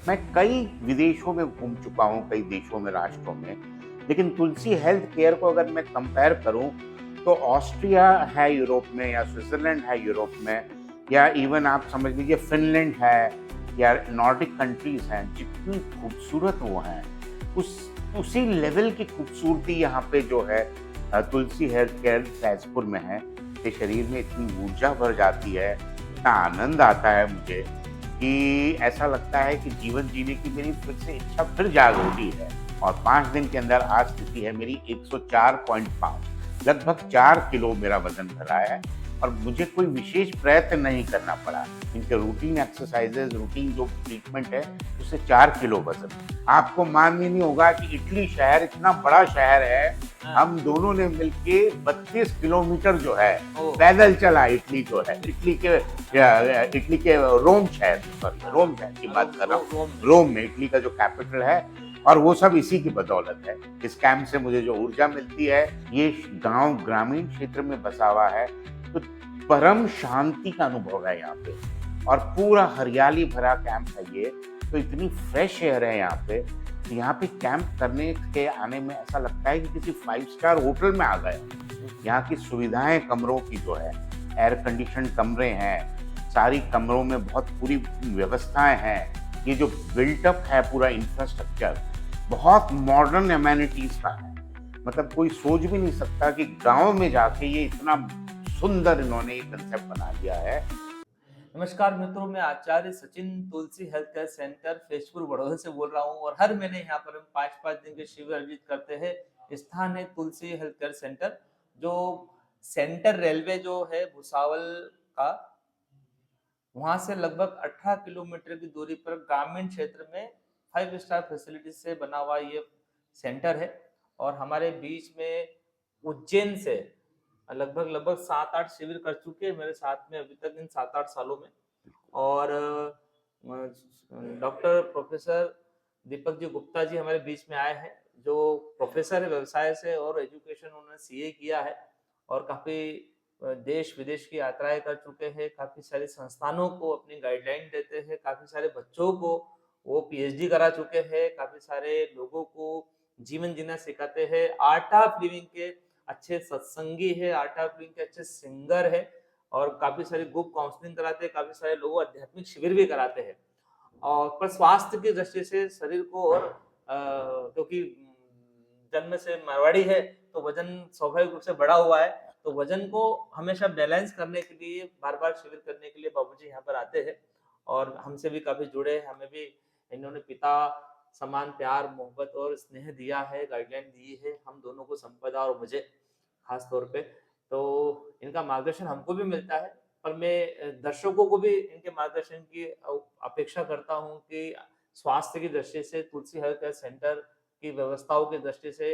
मैं कई विदेशों में घूम चुका हूँ, कई देशों में, राष्ट्रों में, लेकिन तुलसी हेल्थ केयर को अगर मैं कंपेयर करूँ, तो ऑस्ट्रिया है यूरोप में, या स्विट्ज़रलैंड है यूरोप में, या इवन आप समझ लीजिए फ़िनलैंड है, या नॉर्डिक कंट्रीज़ हैं, जितनी खूबसूरत वो हैं, उसी लेवल की खूबसूरती यहाँ पे जो है तुलसी हेल्थ केयर फैज़पुर में है, कि शरीर में इतनी ऊर्जा भर जाती है, इतना आनंद आता है मुझे कि ऐसा लगता है कि जीवन जीने की मेरी फिर से इच्छा फिर जाग उठी है। और 5 दिन के अंदर आज स्थिति है मेरी 104.5, लगभग 4 किलो मेरा वज़न घटा है और मुझे कोई विशेष प्रयत्न नहीं करना पड़ा। इनके रूटीन एक्सरसाइज़ेज़, रूटीन जो ट्रीटमेंट है, उससे 4 किलो वज़न। आपको मानने नहीं होगा कि इटली शहर इतना बड़ा शहर है, हम दोनों ने मिलके 32 किलोमीटर जो है पैदल चला। इटली जो है, इटली के रोम शहर, सॉरी रोम शहर की बात कर रहा हूँ, रोम में, इटली का जो कैपिटल है, और वो सब इसी की बदौलत है। इस कैंप से मुझे जो ऊर्जा मिलती है, ये गांव ग्रामीण क्षेत्र में बसा हुआ है, तो परम शांति का अनुभव है यहाँ पे, और पूरा हरियाली भरा कैंप है ये। तो इतनी फ्रेश एयर है यहाँ पे, यहाँ पे कैंप करने के आने में ऐसा लगता है कि किसी 5 स्टार होटल में आ गए। यहाँ की सुविधाएं कमरों की जो है, एयर कंडीशन कमरे हैं, सारी कमरों में बहुत पूरी व्यवस्थाएं हैं। ये जो बिल्टअप है पूरा इंफ्रास्ट्रक्चर, बहुत मॉडर्न एमेनिटीज का है। मतलब कोई सोच भी नहीं सकता कि गांव में जाके ये इतना सुंदर इन्होंने ये कंसेप्ट बना दिया है। नमस्कार मित्रों, मैं Acharya Sachin Tulsi health care centre Faizpur Baroda से बोल रहा हूँ और हर महीने यहाँ पर हम 5-5 दिन के शिविर आयोजित करते हैं। स्थान है तुलसी हेल्थ केयर सेंटर, जो सेंटर रेलवे जो है भुसावल का, वहाँ से लगभग 18 किलोमीटर की दूरी पर ग्रामीण क्षेत्र में 5 स्टार फैसिलिटी से बना हुआ ये सेंटर है। और हमारे बीच में उज्जैन से लगभग 7-8 शिविर कर चुके हैं मेरे साथ में अभी तक इन 7-8 सालों में। और डॉक्टर प्रोफेसर दीपक जी गुप्ता जी हमारे बीच में आए हैं, जो प्रोफेसर है व्यवसाय से और एजुकेशन उन्होंने सीए किया है और काफी देश विदेश की यात्राएं कर चुके हैं, काफी सारे संस्थानों को अपनी गाइडलाइन देते हैं, काफी सारे बच्चों को वो पीएचडी करा चुके हैं, काफी सारे लोगों को जीवन जीना सिखाते हैं, आर्ट ऑफ लिविंग के अच्छे सत्संगी है, आर्ट ऑफ लिविंग के अच्छे सिंगर है और काफी सारे ग्रुप काउंसलिंग कराते हैं, काफी सारे लोगों आध्यात्मिक शिविर भी कराते हैं। और पर स्वास्थ्य की दृष्टि से शरीर को और क्योंकि जन्म से मारवाड़ी है तो वजन स्वाभाविक रूप से बढ़ा हुआ है, तो वजन को हमेशा बैलेंस करने के लिए बार-बार शिविर करने के लिए बाबूजी यहाँ पर आते हैं और हमसे भी काफी जुड़े हैं। हमें भी इन्होंने पिता समान प्यार, मोहब्बत और स्नेह दिया है, गाइडलाइन दी है हम दोनों को, संपदा और मुझे खास तौर पे। तो इनका मार्गदर्शन हमको भी मिलता है, पर मैं दर्शकों को भी इनके मार्गदर्शन की अपेक्षा करता हूँ कि स्वास्थ्य की दृष्टि से तुलसी हेल्थ केयर सेंटर की व्यवस्थाओं की दृष्टि से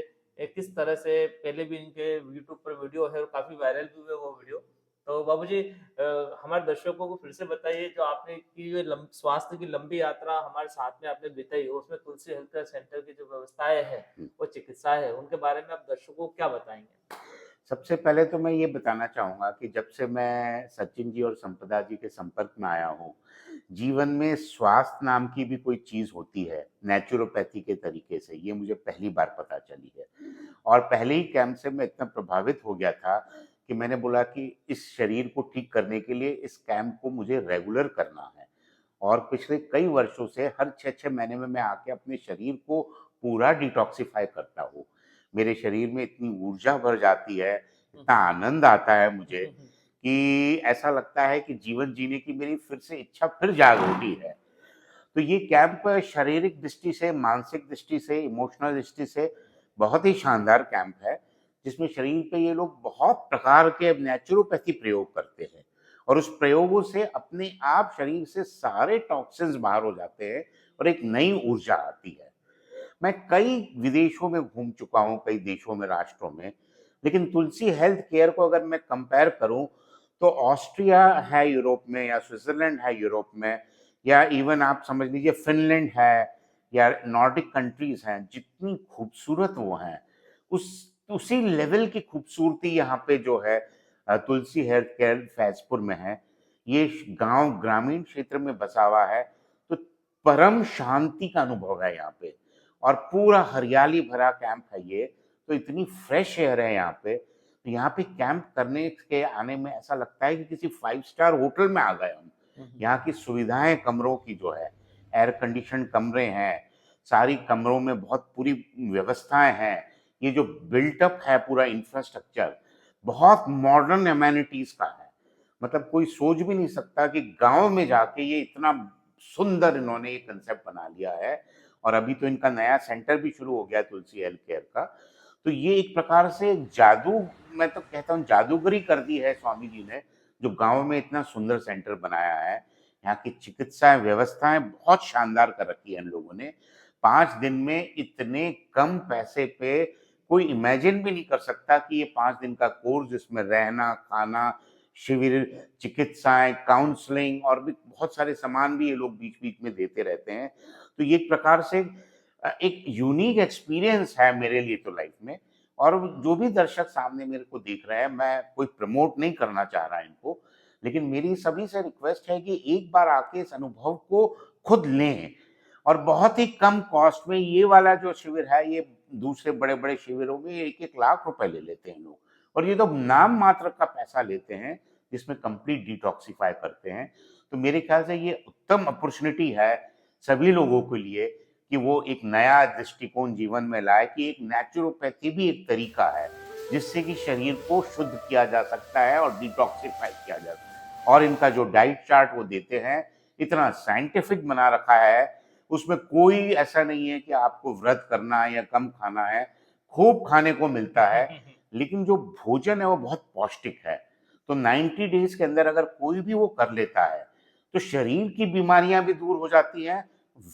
किस तरह से, पहले भी इनके यूट्यूब पर वीडियो है और काफी वायरल भी हुए वो वीडियो। तो बाबूजी हमारे दर्शकों को फिर से बताइए, जो आपने की स्वास्थ्य की लंबी यात्रा हमारे साथ में आपने बिताई, उसमें तुलसी हेल्थ केयर सेंटर की जो व्यवस्थाएं हैं, वो चिकित्साएं है, उनके बारे में आप दर्शकों को क्या बताएंगे? सबसे पहले तो मैं ये बताना चाहूँगा कि जब से मैं सचिन जी और संपदा जी के संपर्क में आया हूँ, जीवन में स्वास्थ्य नाम की भी कोई चीज़ होती है, नेचुरोपैथी के तरीके से, ये मुझे पहली बार पता चली है। और पहले ही कैंप से मैं इतना प्रभावित हो गया था कि मैंने बोला कि इस शरीर को ठीक करने के लिए इस कैंप को मुझे रेगुलर करना है। और पिछले कई वर्षों से हर 6-6 महीने में मैं आके अपने शरीर को पूरा डिटॉक्सिफ़ाई करता हूँ। मेरे शरीर में इतनी ऊर्जा भर जाती है, इतना आनंद आता है मुझे कि ऐसा लगता है कि जीवन जीने की मेरी फिर से इच्छा फिर जाग उठी है। तो ये कैंप शारीरिक दृष्टि से, मानसिक दृष्टि से, इमोशनल दृष्टि से बहुत ही शानदार कैंप है, जिसमें शरीर पे ये लोग बहुत प्रकार के नेचुरोपैथी प्रयोग करते हैं और उस प्रयोगों से अपने आप शरीर से सारे टॉक्सिन्स बाहर हो जाते हैं और एक नई ऊर्जा आती है। मैं कई विदेशों में घूम चुका हूँ, कई देशों में, राष्ट्रों में, लेकिन तुलसी हेल्थ केयर को अगर मैं कंपेयर करूँ, तो ऑस्ट्रिया है यूरोप में, या स्विट्ज़रलैंड है यूरोप में, या इवन आप समझ लीजिए फ़िनलैंड है, या नॉर्डिक कंट्रीज़ हैं, जितनी खूबसूरत वो हैं, उसी लेवल की खूबसूरती यहाँ पे जो है तुलसी हेल्थ केयर फैज़पुर में है। ये गाँव ग्रामीण क्षेत्र में बसा हुआ है, तो परम शांति का अनुभव है यहाँ पे। और पूरा हरियाली भरा कैंप है ये, तो इतनी फ्रेश एयर है यहाँ पे। तो यहाँ पे कैंप करने के आने में ऐसा लगता है कि किसी 5 स्टार होटल में आ गए हम। यहाँ की सुविधाएं कमरों की जो है, एयर कंडीशन कमरे हैं, सारी कमरों में बहुत पूरी व्यवस्थाएं हैं। ये जो बिल्टअप है पूरा इंफ्रास्ट्रक्चर, बहुत मॉडर्न एमेनिटीज का है। मतलब कोई सोच भी नहीं सकता कि गांव में जाके ये इतना सुंदर इन्होंने ये कंसेप्ट बना लिया है। और अभी तो इनका नया सेंटर भी शुरू हो गया है तुलसी हेल्थ केयर का। तो ये एक प्रकार से जादू, मैं तो कहता हूँ जादूगरी कर दी है स्वामी जी ने, जो गांव में इतना सुंदर सेंटर बनाया है। यहाँ की चिकित्सा व्यवस्थाएं बहुत शानदार कर रखी है इन लोगों ने। 5 दिन में इतने कम पैसे पे कोई इमेजिन भी नहीं कर सकता कि ये 5 दिन का कोर्स, जिसमें रहना, खाना, शिविर, चिकित्साएं, काउंसलिंग और भी बहुत सारे सामान भी ये लोग बीच बीच में देते रहते हैं। तो ये एक प्रकार से एक यूनिक एक्सपीरियंस है मेरे लिए तो लाइफ में। और जो भी दर्शक सामने मेरे को देख रहे हैं, मैं कोई प्रमोट नहीं करना चाह रहा इनको, लेकिन मेरी सभी से रिक्वेस्ट है कि एक बार आके इस अनुभव को खुद लें। और बहुत ही कम कॉस्ट में ये वाला जो शिविर है, ये दूसरे बड़े बड़े शिविरों में 1-1 लाख रुपए ले लेते हैं लोग, और ये तो नाम मात्र का पैसा लेते हैं, जिसमें कंप्लीट डिटॉक्सिफाई करते हैं। तो मेरे ख्याल से ये उत्तम अपॉर्चुनिटी है सभी लोगों के लिए कि वो एक नया दृष्टिकोण जीवन में लाए कि एक नेचुरोपैथी भी एक तरीका है जिससे कि शरीर को शुद्ध किया जा सकता है और डिटॉक्सिफाई किया जा सकता है। और इनका जो डाइट चार्ट वो देते हैं, इतना साइंटिफिक बना रखा है, उसमें कोई ऐसा नहीं है कि आपको व्रत करना है या कम खाना है। खूब खाने को मिलता है, लेकिन जो भोजन है वो बहुत पौष्टिक है। तो 90 डेज के अंदर अगर कोई भी वो कर लेता है, तो शरीर की बीमारियां भी दूर हो जाती हैं,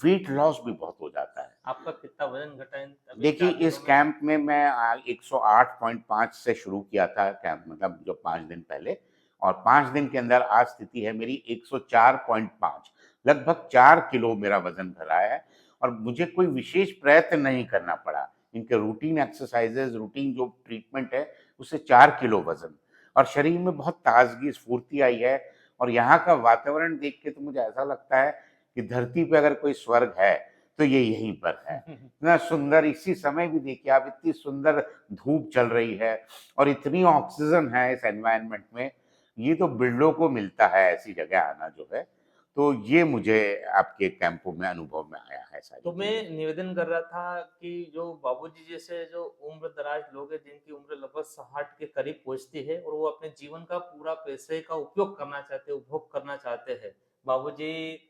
वेट लॉस भी बहुत हो जाता है। आपका कितना वजन घटा अभी देखिए 4 इस दिनों में? कैंप में मैं 108.5 से शुरू किया था कैंप, मतलब जो 5 दिन पहले, और 5 दिन के अंदर आज स्थिति है मेरी 104.5, लगभग 4 किलो मेरा वजन घटा है। और मुझे कोई विशेष प्रयत्न नहीं करना पड़ा, इनके रूटीन एक्सरसाइजेज, रूटीन जो ट्रीटमेंट है, उससे 4 किलो वजन, और शरीर में बहुत ताजगी स्फूर्ति आई है। और यहाँ का वातावरण देख के तो मुझे ऐसा लगता है कि धरती पे अगर कोई स्वर्ग है तो ये यहीं पर है। इतना सुंदर, इसी समय भी देखिए आप, इतनी सुंदर धूप चल रही है और इतनी ऑक्सीजन है इस एनवायरनमेंट में, ये तो बिरलों को मिलता है ऐसी जगह आना जो है। तो ये मुझे आपके कैंपों में अनुभव में आया है सारी तो मैं चीजें। निवेदन कर रहा था कि जो बाबूजी जैसे जो उम्र दराज लोग हैं जिनकी उम्र लगभग 60 के करीब पहुंचती है और वो अपने जीवन का पूरा पैसे का उपयोग करना चाहते हैं, उपभोग करना चाहते हैं। बाबूजी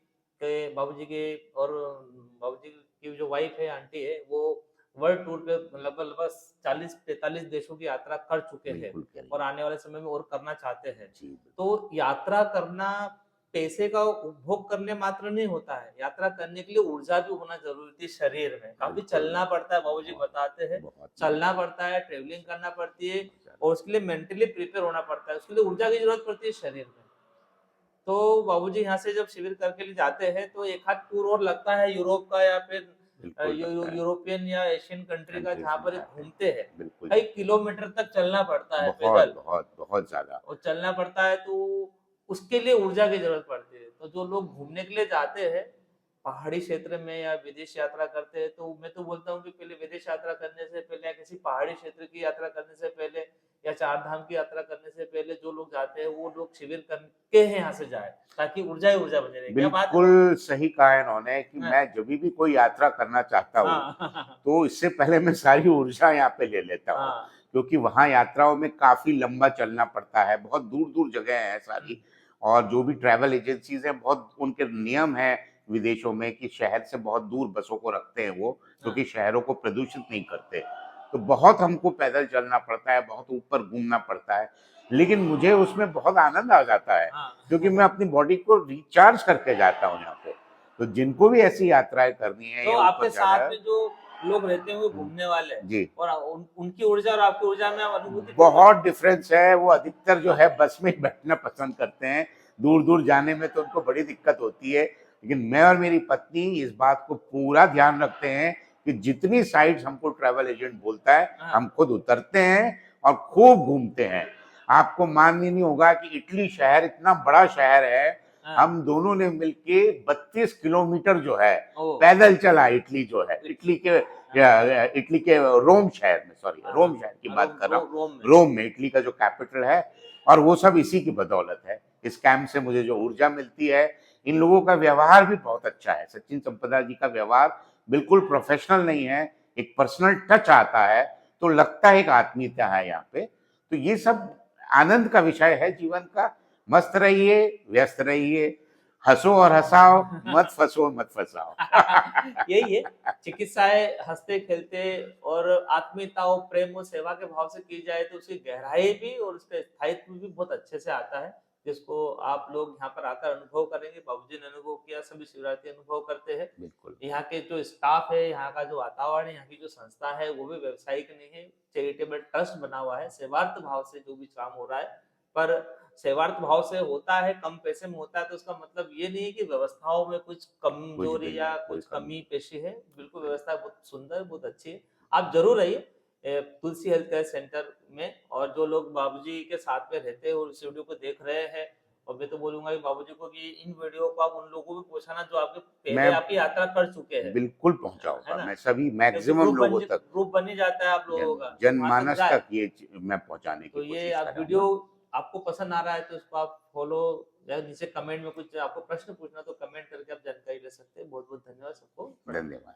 बाबूजी के और बाबूजी की जो वाइफ है, आंटी है, वो वर्ल्ड टूर पे लगभग लगभग 40-45 देशों की यात्रा कर चुके हैं बिल्कुल करिए। और आने वाले समय में और करना चाहते हैं। जी बिल्कुल। तो यात्रा करना पैसे का उपभोग करने मात्र नहीं होता है, यात्रा करने के लिए ऊर्जा भी होना ज़रूरी थी शरीर में। काफ़ी बिल्कुल। चलना पड़ता है, बाबूजी बहुत बताते हैं। बहुत चलना पड़ता है, ट्रैवलिंग करना पड़ती है बहुत ज्यादा। और उसके लिए मेंटली प्रिपेयर होना पड़ता है। उसके लिए ऊर्जा की ज़रूरत पड़ती है शरीर में। तो बाबूजी यहाँ से जब शिविर करके लिए जाते हैं, तो एक आध टूर और लगता है यूरोप का या फिर बिल्कुल लगता है। यूरोपियन या एशियन कंट्री का, कंट्रीज जहाँ में पर ये जाते हैं। घूमते हैं। बिल्कुल कई जी। किलोमीटर तक चलना पड़ता है बहुत पैदल। बहुत बहुत ज्यादा। और चलना पड़ता है तो उसके लिए ऊर्जा की ज़रूरत पड़ती है। तो जो लोग घूमने के लिए जाते हैं, पहाड़ी क्षेत्र में या विदेश यात्रा करते हैं, तो मैं तो बोलता हूँ कि पहले विदेश यात्रा करने से पहले या किसी पहाड़ी क्षेत्र की यात्रा करने से पहले या 4 धाम की यात्रा करने से पहले जो लोग जाते हैं, वो लोग शिविर करके ही यहाँ से जाएँ, ताकि ऊर्जा ही ऊर्जा बनी रहे। क्या बात है बाबू? बिल्कुल सही कहा इन्होंने कि हाँ, मैं जभी भी कोई यात्रा करना चाहता हूँ, हाँ, तो इससे पहले मैं सारी ऊर्जा यहाँ पे ले लेता हूँ। हाँ, क्योंकि वहाँ यात्राओं में काफ़ी लंबा चलना पड़ता है, बहुत दूर-दूर जगह हैं सारी। और जो भी ट्रैवल एजेंसीज़ हैं, बहुत उनके नियम हैं विदेशों में कि शहर से बहुत दूर बसों को रखते हैं वो, क्योंकि शहरों को प्रदूषित नहीं करते। तो बहुत हमको पैदल चलना पड़ता है, बहुत ऊपर घूमना पड़ता है, लेकिन मुझे उसमें बहुत आनंद आ जाता है, हाँ। क्योंकि मैं अपनी बॉडी को रिचार्ज करके जाता हूँ यहाँ पे। तो जिनको भी ऐसी यात्राएं करनी है तो या आपके ऊपर जाना साथ है। में जो लोग रहते हैं वो हम्म, घूमने वाले जी। और उनकी ऊर्जा और आपकी ऊर्जा में आप अनुभूति बहुत डिफरेंस है। वो अधिकतर जो है बस में ही बैठना पसंद करते हैं, दूर दूर जाने में तो उनको बड़ी दिक्कत होती है। लेकिन मैं और मेरी पत्नी इस बात को पूरा ध्यान रखते हैं कि जितनी साइट्स हमको ट्रैवल एजेंट बोलता है, हाँ, हम खुद उतरते हैं और खूब घूमते हैं। आपको मान ही नहीं होगा कि इटली शहर इतना बड़ा शहर है, हाँ। हम दोनों ने मिलके 32 किलोमीटर जो है ओ, पैदल चला। इटली जो है, हाँ, इटली के रोम शहर में, सॉरी हाँ, रोम शहर की हाँ, बात कर रहा हूँ, रोम में। रोम में, इटली का जो कैपिटल है। और वो सब इसी की बदौलत है। इस कैंप से मुझे जो ऊर्जा मिलती है, इन लोगों का व्यवहार भी बहुत अच्छा है। सचिन संपदा जी का व्यवहार बिल्कुल प्रोफेशनल नहीं है, एक पर्सनल टच आता है, तो लगता है एक आत्मीयता है यहाँ पे। तो ये सब आनंद का विषय है जीवन का। मस्त रहिए, व्यस्त रहिए, हंसो और हंसाओ, मत फंसो मत फंसाओ। यही है, चिकित्साएं हंसते खेलते और आत्मीयता और प्रेम और सेवा के भाव से की जाए तो उसकी गहराई भी और उसका स्थायित्व भी बहुत अच्छे से आता है, जिसको आप लोग यहाँ पर आकर अनुभव करेंगे। बाबूजी ने अनुभव किया, सभी शिवरार्थी अनुभव करते हैं। बिल्कुल यहाँ के जो स्टाफ है, यहाँ का जो वातावरण है, यहाँ की जो संस्था है, वो भी व्यवसायिक नहीं है, चैरिटेबल ट्रस्ट बना हुआ है। सेवार्थ भाव से जो भी काम हो रहा है, पर सेवार्थ भाव से होता है, कम पैसे में होता है, तो उसका मतलब ये नहीं है कि व्यवस्थाओं में कुछ कुछ भी कमजोरी या नहीं, कोई कुछ कमी कमी पेशी है। बिल्कुल व्यवस्था बहुत सुंदर, बहुत अच्छी है। आप जरूर आइए तुलसी हेल्थ केयर सेंटर में। और जो लोग बाबूजी के साथ में रहते हैं और इस वीडियो को देख रहे हैं, और मैं तो बोलूंगा कि बाबूजी को कि इन वीडियो को आप उन लोगों को भी पहुंचाना जो आपके पहले मैं आपकी यात्रा कर चुके हैं, बिल्कुल है पहुंचाऊंगा। ना? मैं सभी क्योंकि मैक्सिमम लोगों तक, ग्रुप बन ही जाता है आप लोगों का, तो वहां तक जनमानस जाए। तक ये मैं पहुंचाने की तो ये कोशिश आप वीडियो करूंगा। आपको पसंद आ रहा है तो इसको आप फॉलो, या नीचे कमेंट में कुछ आपको प्रश्न पूछना तो कमेंट करके आप जानकारी ले सकते हैं। बहुत बहुत धन्यवाद सबको, प्रणाम। धन्यवाद।